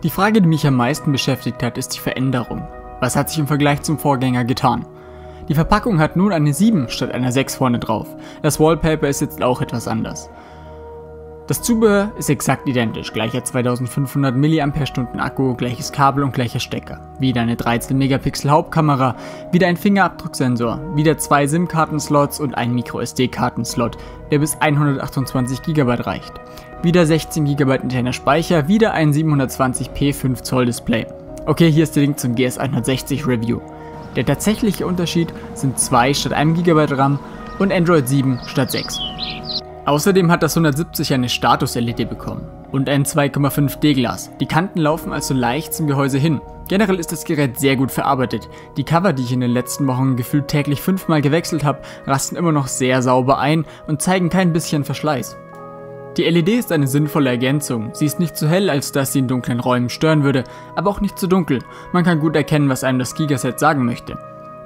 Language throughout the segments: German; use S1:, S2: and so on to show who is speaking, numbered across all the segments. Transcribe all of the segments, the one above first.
S1: Die Frage, die mich am meisten beschäftigt hat, ist die Veränderung. Was hat sich im Vergleich zum Vorgänger getan? Die Verpackung hat nun eine 7 statt einer 6 vorne drauf. Das Wallpaper ist jetzt auch etwas anders. Das Zubehör ist exakt identisch, gleicher 2500 mAh Akku, gleiches Kabel und gleicher Stecker. Wieder eine 13 Megapixel Hauptkamera, wieder ein Fingerabdrucksensor, wieder 2 SIM-Kartenslots und ein Micro-SD-Kartenslot, der bis 128 GB reicht. Wieder 16 GB interner Speicher, wieder ein 720p 5 Zoll Display. Okay, hier ist der Link zum GS170 Review. Der tatsächliche Unterschied sind 2 statt 1 GB RAM und Android 7 statt 6. Außerdem hat das 170 eine Status-LED bekommen und ein 2,5D Glas. Die Kanten laufen also leicht zum Gehäuse hin. Generell ist das Gerät sehr gut verarbeitet. Die Cover, die ich in den letzten Wochen gefühlt täglich 5-mal gewechselt habe, rasten immer noch sehr sauber ein und zeigen kein bisschen Verschleiß. Die LED ist eine sinnvolle Ergänzung. Sie ist nicht zu hell, als dass sie in dunklen Räumen stören würde, aber auch nicht zu dunkel. Man kann gut erkennen, was einem das Gigaset sagen möchte.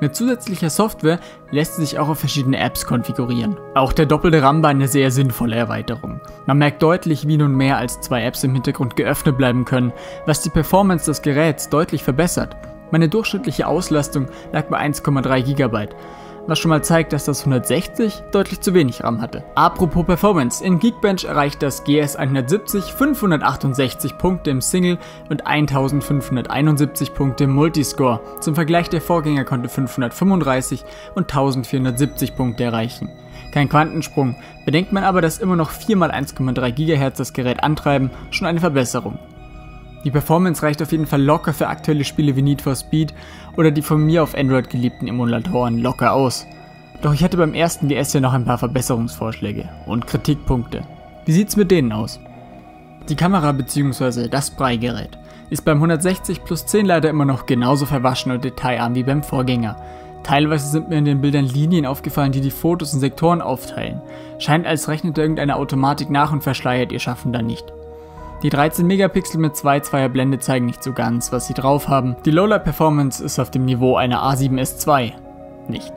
S1: Mit zusätzlicher Software lässt sie sich auch auf verschiedene Apps konfigurieren. Auch der doppelte RAM war eine sehr sinnvolle Erweiterung. Man merkt deutlich, wie nun mehr als 2 Apps im Hintergrund geöffnet bleiben können, was die Performance des Geräts deutlich verbessert. Meine durchschnittliche Auslastung lag bei 1,3 GB, was schon mal zeigt, dass das 160 deutlich zu wenig RAM hatte. Apropos Performance, in Geekbench erreicht das GS170 568 Punkte im Single und 1571 Punkte im Multiscore. Zum Vergleich, der Vorgänger konnte 535 und 1470 Punkte erreichen. Kein Quantensprung, bedenkt man aber, dass immer noch 4x1,3 GHz das Gerät antreiben, schon eine Verbesserung. Die Performance reicht auf jeden Fall locker für aktuelle Spiele wie Need for Speed oder die von mir auf Android geliebten Emulatoren locker aus. Doch ich hatte beim ersten GS ja noch ein paar Verbesserungsvorschläge und Kritikpunkte. Wie sieht's mit denen aus? Die Kamera bzw. das Breigerät ist beim 160 plus 10 leider immer noch genauso verwaschen und detailarm wie beim Vorgänger. Teilweise sind mir in den Bildern Linien aufgefallen, die die Fotos in Sektoren aufteilen. Scheint, als rechnet irgendeine Automatik nach und verschleiert ihr Schaffen dann nicht. Die 13 Megapixel mit 2,2er Blende zeigen nicht so ganz, was sie drauf haben. Die Lowlight-Performance ist auf dem Niveau einer A7S II. Nicht.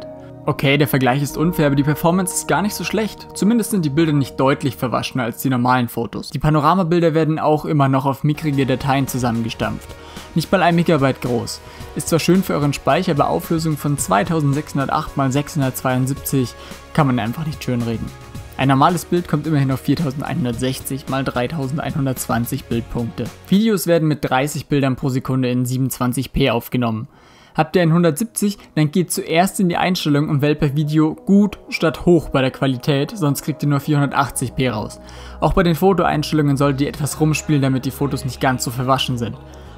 S1: Okay, der Vergleich ist unfair, aber die Performance ist gar nicht so schlecht. Zumindest sind die Bilder nicht deutlich verwaschener als die normalen Fotos. Die Panoramabilder werden auch immer noch auf mickrige Dateien zusammengestampft. Nicht mal 1 MB groß. Ist zwar schön für euren Speicher, bei Auflösung von 2608 x 672 kann man einfach nicht schönreden. Ein normales Bild kommt immerhin auf 4160 x 3120 Bildpunkte. Videos werden mit 30 Bildern pro Sekunde in 27p aufgenommen. Habt ihr ein 170, dann geht zuerst in die Einstellung und wählt bei Video gut statt hoch bei der Qualität, sonst kriegt ihr nur 480p raus. Auch bei den Fotoeinstellungen solltet ihr etwas rumspielen, damit die Fotos nicht ganz so verwaschen sind.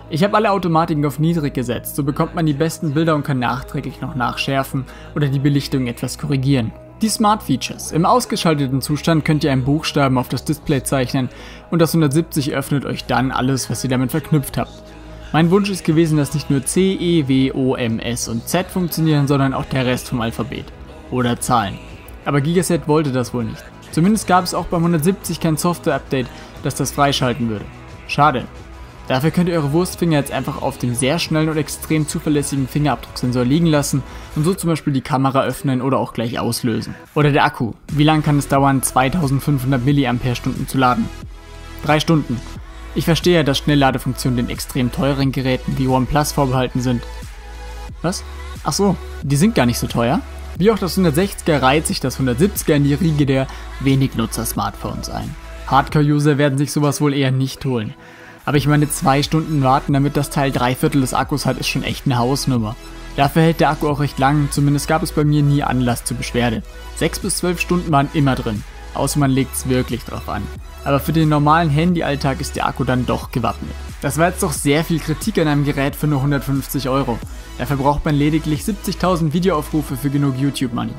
S1: Ich habe alle Automatiken auf niedrig gesetzt, so bekommt man die besten Bilder und kann nachträglich noch nachschärfen oder die Belichtung etwas korrigieren. Die Smart Features. Im ausgeschalteten Zustand könnt ihr einen Buchstaben auf das Display zeichnen und das 170 öffnet euch dann alles, was ihr damit verknüpft habt. Mein Wunsch ist gewesen, dass nicht nur C, E, W, O, M, S und Z funktionieren, sondern auch der Rest vom Alphabet. Oder Zahlen. Aber Gigaset wollte das wohl nicht. Zumindest gab es auch beim 170 kein Software-Update, das das freischalten würde. Schade. Dafür könnt ihr eure Wurstfinger jetzt einfach auf dem sehr schnellen und extrem zuverlässigen Fingerabdrucksensor liegen lassen und so zum Beispiel die Kamera öffnen oder auch gleich auslösen. Oder der Akku. Wie lange kann es dauern, 2500 mAh zu laden? 3 Stunden. Ich verstehe ja, dass Schnellladefunktionen den extrem teuren Geräten wie OnePlus vorbehalten sind. Was? Ach so, die sind gar nicht so teuer? Wie auch das 160er reiht sich das 170er in die Riege der wenig Nutzer-Smartphones ein. Hardcore-User werden sich sowas wohl eher nicht holen. Aber ich meine, 2 Stunden warten, damit das Teil 3/4 des Akkus hat, ist schon echt eine Hausnummer. Dafür hält der Akku auch recht lang, zumindest gab es bei mir nie Anlass zur Beschwerde. 6 bis 12 Stunden waren immer drin, außer man legt es wirklich drauf an. Aber für den normalen Handyalltag ist der Akku dann doch gewappnet. Das war jetzt doch sehr viel Kritik an einem Gerät für nur 150 €. Dafür braucht man lediglich 70.000 Videoaufrufe für genug YouTube-Money.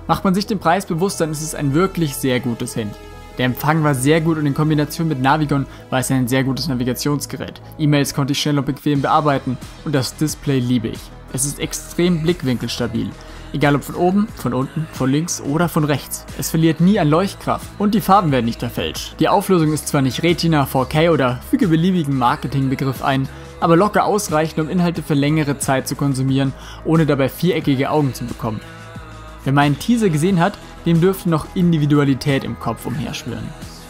S1: Macht man sich den Preis bewusst, dann ist es ein wirklich sehr gutes Handy. Der Empfang war sehr gut und in Kombination mit Navigon war es ein sehr gutes Navigationsgerät. E-Mails konnte ich schnell und bequem bearbeiten und das Display liebe ich. Es ist extrem blickwinkelstabil. Egal ob von oben, von unten, von links oder von rechts. Es verliert nie an Leuchtkraft und die Farben werden nicht verfälscht. Die Auflösung ist zwar nicht Retina, 4K oder füge beliebigen Marketingbegriff ein, aber locker ausreichend, um Inhalte für längere Zeit zu konsumieren, ohne dabei viereckige Augen zu bekommen. Wer meinen Teaser gesehen hat, dem dürfte noch Individualität im Kopf umherschwirren.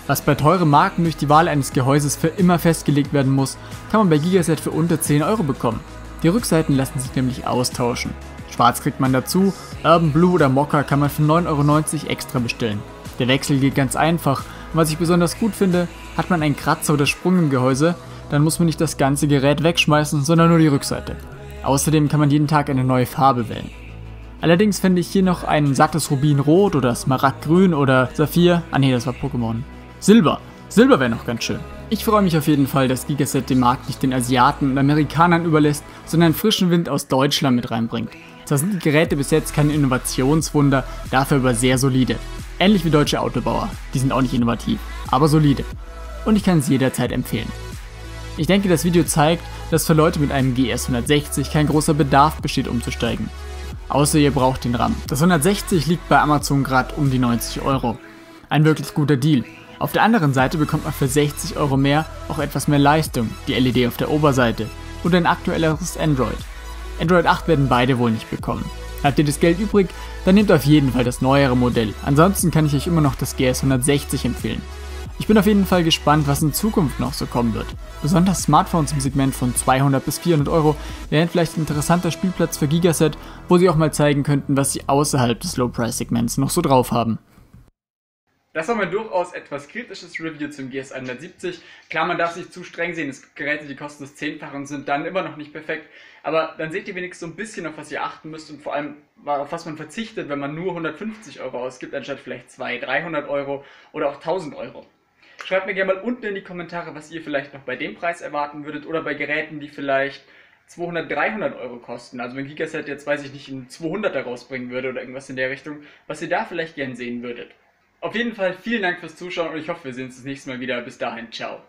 S1: Was bei teuren Marken durch die Wahl eines Gehäuses für immer festgelegt werden muss, kann man bei Gigaset für unter 10 Euro bekommen. Die Rückseiten lassen sich nämlich austauschen. Schwarz kriegt man dazu, Urban Blue oder Mocha kann man für 9,90 Euro extra bestellen. Der Wechsel geht ganz einfach und was ich besonders gut finde, hat man einen Kratzer oder Sprung im Gehäuse, dann muss man nicht das ganze Gerät wegschmeißen, sondern nur die Rückseite. Außerdem kann man jeden Tag eine neue Farbe wählen. Allerdings finde ich hier noch ein sattes Rubinrot oder Smaragdgrün oder Saphir, das war Pokémon. Silber wäre noch ganz schön. Ich freue mich auf jeden Fall, dass Gigaset den Markt nicht den Asiaten und Amerikanern überlässt, sondern frischen Wind aus Deutschland mit reinbringt. Zwar sind die Geräte bis jetzt kein Innovationswunder, dafür aber sehr solide. Ähnlich wie deutsche Autobauer, die sind auch nicht innovativ, aber solide. Und ich kann es jederzeit empfehlen. Ich denke, das Video zeigt, dass für Leute mit einem GS170 kein großer Bedarf besteht umzusteigen. Außer ihr braucht den RAM. Das 160 liegt bei Amazon gerade um die 90 Euro. Ein wirklich guter Deal. Auf der anderen Seite bekommt man für 60 Euro mehr auch etwas mehr Leistung, die LED auf der Oberseite und ein aktuelleres Android. Android 8 werden beide wohl nicht bekommen. Habt ihr das Geld übrig, dann nehmt auf jeden Fall das neuere Modell. Ansonsten kann ich euch immer noch das GS160 empfehlen. Ich bin auf jeden Fall gespannt, was in Zukunft noch so kommen wird. Besonders Smartphones im Segment von 200 bis 400 Euro wären vielleicht ein interessanter Spielplatz für Gigaset, wo sie auch mal zeigen könnten, was sie außerhalb des Low-Price-Segments noch so drauf haben. Das war mein durchaus etwas kritisches Review zum GS170. Klar, man darf sich zu streng sehen, es gibt Geräte, die kosten das Zehnfache und sind dann immer noch nicht perfekt. Aber dann seht ihr wenigstens so ein bisschen, auf was ihr achten müsst und vor allem, auf was man verzichtet, wenn man nur 150 Euro ausgibt, anstatt vielleicht 200, 300 Euro oder auch 1000 Euro. Schreibt mir gerne mal unten in die Kommentare, was ihr vielleicht noch bei dem Preis erwarten würdet oder bei Geräten, die vielleicht 200, 300 Euro kosten. Also wenn Gigaset jetzt, weiß ich nicht, einen 200er rausbringen würde oder irgendwas in der Richtung, was ihr da vielleicht gern sehen würdet. Auf jeden Fall vielen Dank fürs Zuschauen und ich hoffe, wir sehen uns das nächste Mal wieder. Bis dahin, ciao.